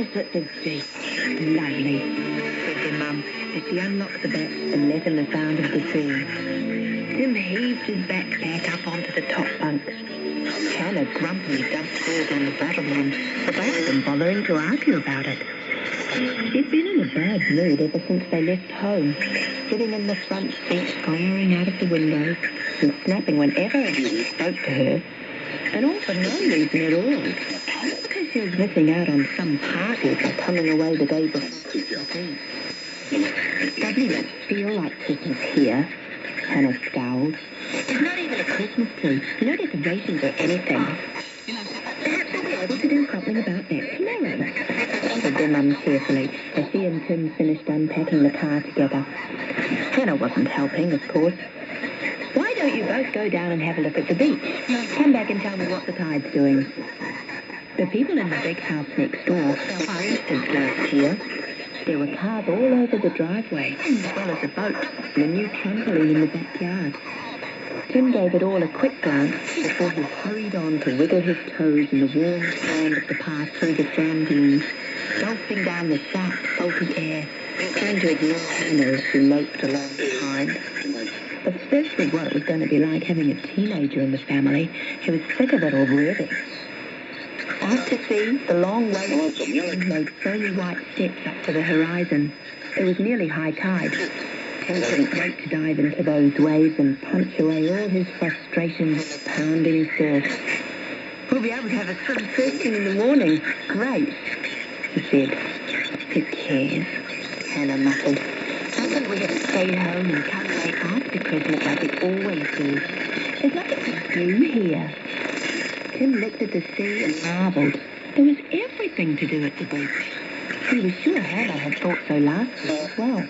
course it would be. Lovely, said their mum as she unlocked the batch and let in the sound of the sea. Tim heaved his backpack up onto the top bunk. Hannah grumpily dumped hers on the bottom one without them bothering to argue about it. She'd been in a bad mood ever since they left home, sitting in the front seat, glaring out of the window and snapping whenever anyone spoke to her, and all for no reason at all. Because she was missing out on some party for coming away the day before Christmas Eve. It doesn't feel like Christmas here, Hannah scowled. There's not even a Christmas tree, no decorations or anything. Perhaps we'll be able to do something about that tomorrow, said their mum cheerfully as she and Tim finished unpacking the car together. Hannah wasn't helping, of course. Why don't you both go down and have a look at the beach? Come back and tell me what the tide's doing. The people in the big house next door fell for instance last year. There were cars all over the driveway, as well as a boat and a new trampoline in the backyard. Tim gave it all a quick glance before he hurried on to wiggle his toes in the warm sand of the path through the sand dunes, gulping down the sharp, salty air, trying to ignore Hannah as she loped along behind. Especially what it was going to be like having a teenager in the family. He was sick of it already. Out to sea, the long way made foamy white steps up to the horizon. It was nearly high tide. Tim couldn't wait to dive into those waves and punch away all his frustrations with the pounding surf. We'll be able to have a swim first thing in the morning. Great, he said. Who cares? Hannah muttered. How could we have stayed home and come away after Christmas like we always do? There's nothing to do here. Tim looked at the sea and marvelled. There was everything to do at the beach. He was sure Hannah had thought so last year as well.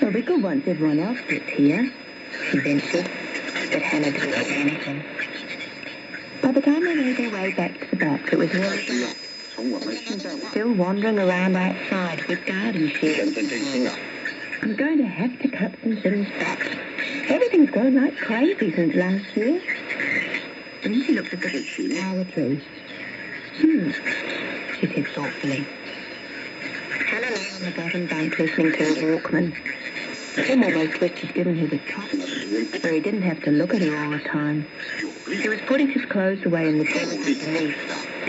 Well, we could once everyone else gets here, she ventured, but Hannah didn't say anything. By the time they made their way back to the box, it was nearly dark. Still wandering around outside with garden sheds. I'm going to have to cut some things back. Everything's grown like crazy since last year. Then she looked at the flower tree. She said thoughtfully. Hannah lay on the bottom bank listening to her Walkman. Tim almost wished he'd given her the top, where he didn't have to look at her all the time. He was putting his clothes away in the drawer underneath,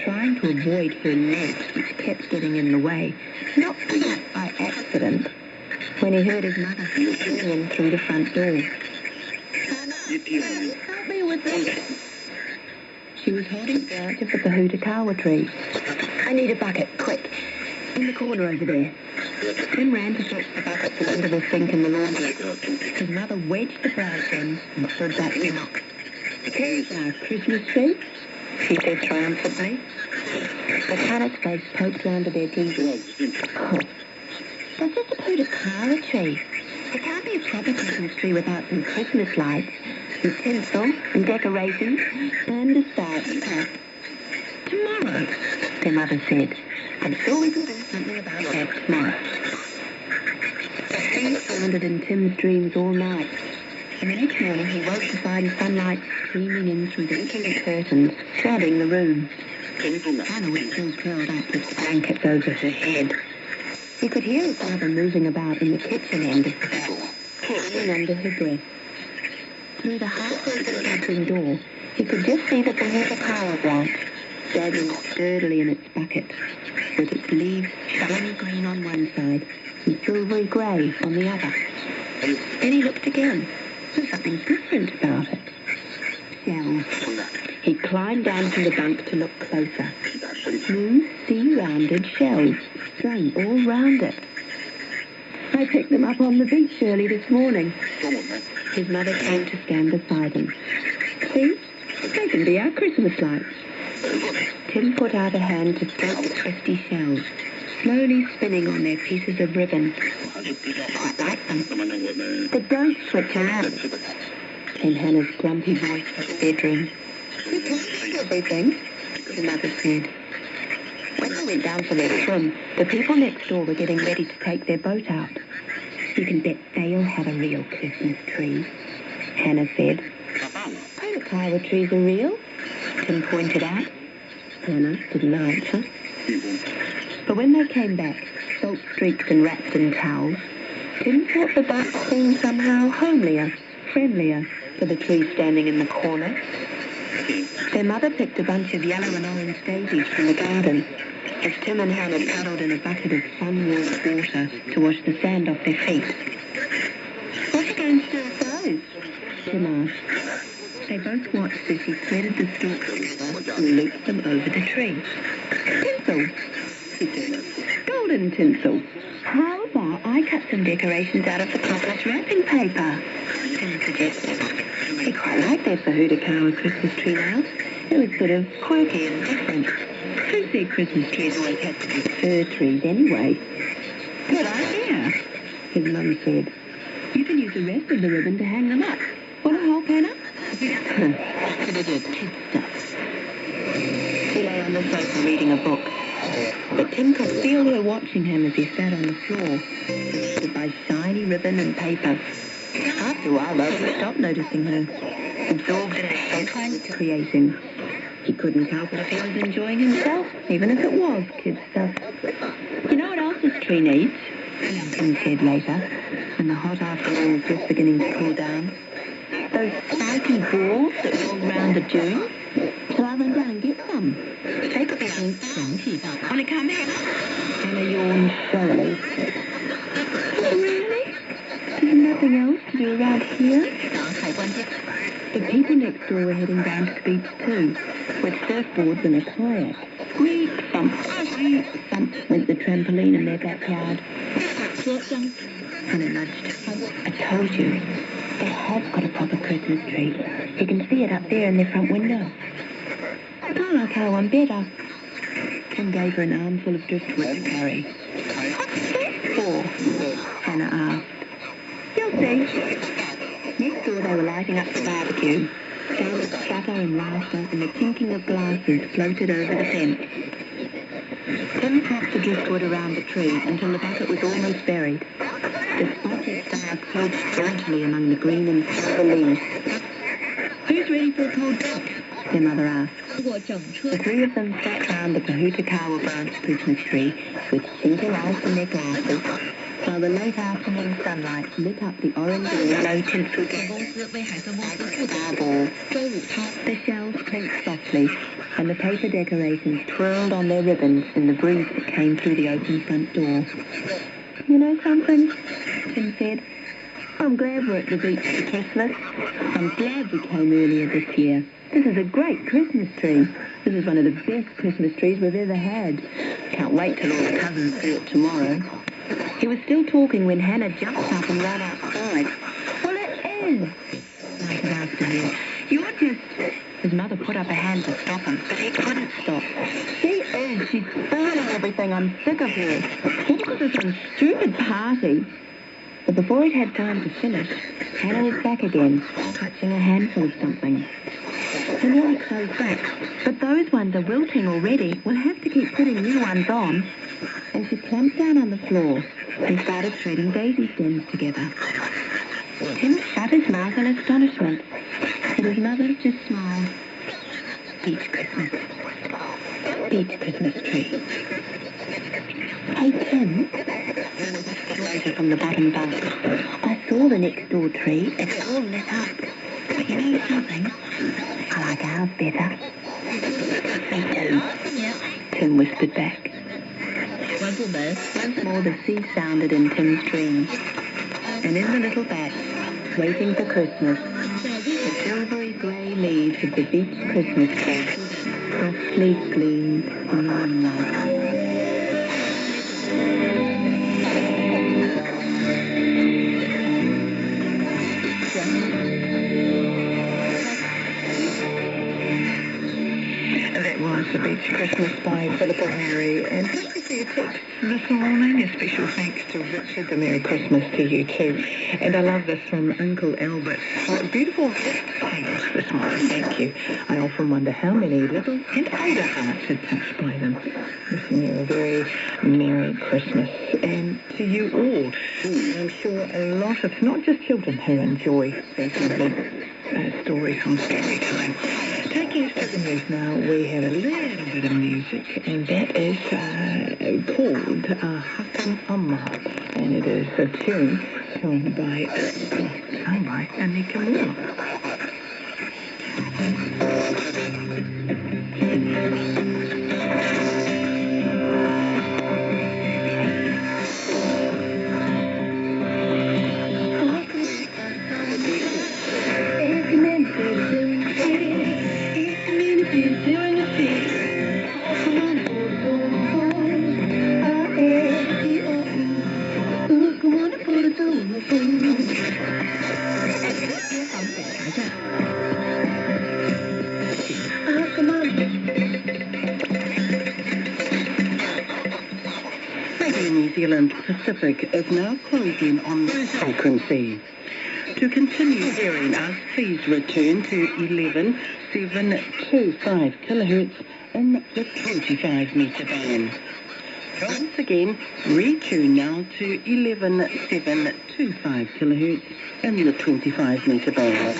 trying to avoid her legs, which kept getting in the way, not by accident, when he heard his mother coming in through the front door. Help me with this. She was holding a branch of the Kahutakawa tree. I need a bucket, quick. In the corner over there. Tim ran to fetch the bucket from under the sink in the laundry. His mother wedged the branch in and stood back to knock. Here's our Christmas tree, she said triumphantly. But Hannah's face poked round to their dresses. Oh, that's just a Kahutakawa tree. It can't be a proper Christmas tree without some Christmas lights, and tinsel, and decorations, and a start. Tomorrow, their mother said. I'm sure we can do something about that tomorrow. The tree sounded in Tim's dreams all night, and the next morning he woke to find sunlight streaming in through the little curtains, flooding the room. Hannah was still curled up with blankets over her head. He could hear his mother moving about in the kitchen end of the bed, breathing under her breath. Through the half-open bedroom door, he could just see the Kahutakawa branch, standing sturdily in its bucket, with its leaves shiny green on one side and silvery grey on the other. Then he looked again. There was something different about it. Shells. He climbed down from the bunk to look closer. Smooth, sea-rounded shells strung all round it. I picked them up on the beach early this morning. His mother came to stand beside him. See? They can be our Christmas lights. Tim put out a hand to stroke the twisty shells, slowly spinning on their pieces of ribbon. I like them. But don't switch around, came Hannah's grumpy voice from the bedroom. You can't see everything, the mother said. When they went down for their swim, the people next door were getting ready to take their boat out. You can bet they'll have a real Christmas tree, Hannah said. Kahutakawa trees are real, Tim pointed out. Hannah didn't answer. But when they came back, salt-streaked and wrapped in towels, Tim thought the bunch seemed somehow homelier, friendlier for the tree standing in the corner. Their mother picked a bunch of yellow and orange daisies from the garden as Tim and Hannah paddled in a bucket of sun-warmed water to wash the sand off their feet. "What are you going to do with those?" Tim asked. They both watched as she threaded the stalks together and looped them over the tree. "Tinsel," she said. "Golden tinsel. How about I cut some decorations out of the Christmas wrapping paper?" Tim suggested. He quite liked their Pahudakawa Christmas tree now. It was sort of quirky and different. Who said Christmas trees always had to be fir trees anyway? "Good idea," his mum said. "You can use the rest of the ribbon to hang them up. Want a help, Hannah?" It is kid stuff. She lay on the sofa reading a book. But Tim could feel her watching him as he sat on the floor, surrounded by shiny ribbon and paper. After a while, though, he stopped noticing her, absorbed in the shape he was creating. He couldn't help it if he was enjoying himself, even if it was kid stuff. "You know what else this tree needs?" Tim said later, when the hot afternoon was just beginning to cool down. "Those spiky balls that roll round the dunes. So I'll run down and get some. They could be on crunchy. Want to come in?" Hannah yawned shallowly. "Really? There's nothing else to do around here?" The people next door were heading down to the beach too, with surfboards and a kayak. Squeak, thump, went the trampoline in their backyard. Hannah nudged. "I told you, they have got a proper Christmas tree. You can see it up there in their front window." "I like our one better." Tim gave her an armful of driftwood to carry. "What's that for?" Hannah asked. "You'll see." Next door they were lighting up the barbecue. Sound of chatter and laughter and the clinking of glasses floated over the fence. Tim propped the driftwood around the tree until the bucket was almost buried. The spotted stars pulsed jauntily among the green and silver leaves. "Who's ready for a cold drink?" their mother asked. The three of them sat round the Pahudakawa branch Christmas tree with single ice in their glasses, while the late afternoon sunlight lit up the orange and yellow tinsel ball. The shells clinked softly, and the paper decorations twirled on their ribbons in the breeze that came through the open front door. "You know something?" Tim said. "I'm glad we're at the beach for Christmas. I'm glad we came earlier this year. This is a great Christmas tree. This is one of the best Christmas trees we've ever had. Can't wait till all the cousins see it tomorrow." He was still talking when Hannah jumped up and ran outside. "Well, it is!" Like after him. "You're just..." His mother put up a hand to stop him, but he couldn't stop. "She is. She's spoiling everything. I'm sick of her. All because of some stupid party." But before he'd had time to finish, Hannah was back again, clutching a handful of something. "He likes those back, but those ones are wilting already. We'll have to keep putting new ones on." And she clamped down on the floor and started threading daisy stems together. Tim shut his mouth in astonishment, but his mother just smiled. Beach Christmas tree. "Hey, Tim," later from the bottom bunk, "I saw the next door tree. It's all lit up. But you know something? I like ours better." "Me too," Tim whispered back. Once more the sea sounded in Tim's dreams. And in the little vat, waiting for Christmas, the silvery grey leaves of the beach Christmas tree softly gleamed in the moonlight. That was The Beach Christmas by Philippa Mary. And thank you for your text this morning. A special thanks to Richard. A Merry Christmas to you too. And I love this from Uncle Albert. Beautiful thanks this morning. Thank you. I often wonder how many little and older hearts are touched by them. Wishing you a very Merry Christmas. And to you all, I'm sure a lot of, not just children who enjoy these lovely stories on story time. Taking us to the news now, we have a little bit of music, and that is called Hakan Amma, and it is a tune sung by Anika Moore. New Zealand Pacific is now closing on this frequency. To continue hearing us, please return to 11725 kilohertz in the 25 metre band. Once again, retune now to 11725 kilohertz in the 25 metre band.